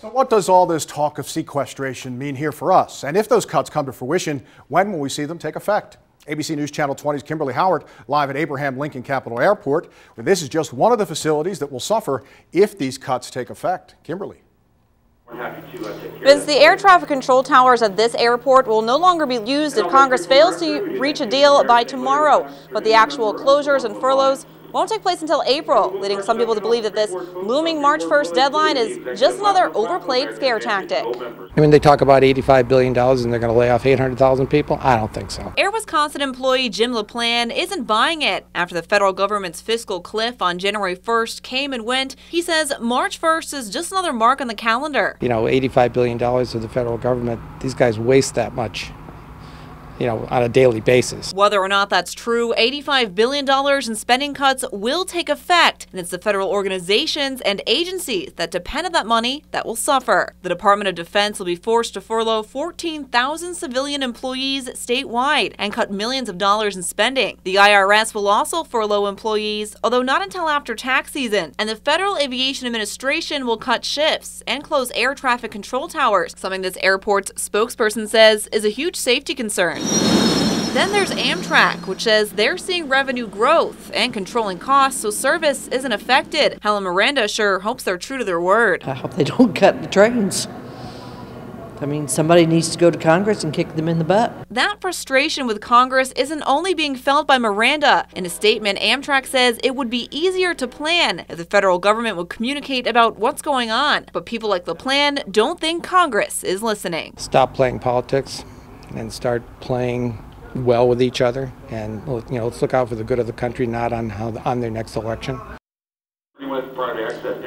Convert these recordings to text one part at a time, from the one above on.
So what does all this talk of sequestration mean here for us? And if those cuts come to fruition, when will we see them take effect? ABC News Channel 20's Kimberly Howard live at Abraham Lincoln Capitol Airport, where this is just one of the facilities that will suffer if these cuts take effect. Kimberly. Vince, the air traffic control towers at this airport will no longer be used if Congress fails to reach a deal by tomorrow. But the actual closures and furloughs won't take place until April, leading some people to believe that this looming March 1st deadline is just another overplayed scare tactic. I mean, they talk about $85 billion and they're going to lay off 800,000 people? I don't think so. Air Wisconsin employee Jim LaPlan isn't buying it. After the federal government's fiscal cliff on January 1st came and went, he says March 1st is just another mark on the calendar. You know, $85 billion of the federal government, these guys waste that much, on a daily basis. Whether or not that's true, $85 billion in spending cuts will take effect, and it's the federal organizations and agencies that depend on that money that will suffer. The Department of Defense will be forced to furlough 14,000 civilian employees statewide and cut millions of dollars in spending. The IRS will also furlough employees, although not until after tax season, and the Federal Aviation Administration will cut shifts and close air traffic control towers, something this airport's spokesperson says is a huge safety concern. Then there's Amtrak, which says they're seeing revenue growth and controlling costs so service isn't affected. Helen Miranda sure hopes they're true to their word. I hope they don't cut the trains. I mean, somebody needs to go to Congress and kick them in the butt. That frustration with Congress isn't only being felt by Miranda. In a statement, Amtrak says it would be easier to plan if the federal government would communicate about what's going on. But people like LaPlan don't think Congress is listening. Stop playing politics and start playing well with each other, and let's look out for the good of the country, not on their next election.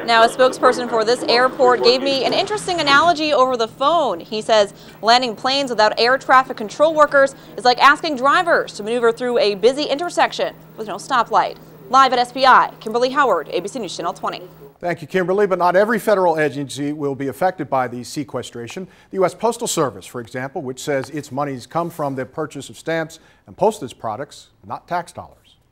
Now, a spokesperson for this airport gave me an interesting analogy over the phone. He says landing planes without air traffic control workers is like asking drivers to maneuver through a busy intersection with no stoplight. Live at SPI, Kimberly Howard, ABC News Channel 20. Thank you, Kimberly. But not every federal agency will be affected by the sequestration. The U.S. Postal Service, for example, which says its monies come from the purchase of stamps and postage products, not tax dollars.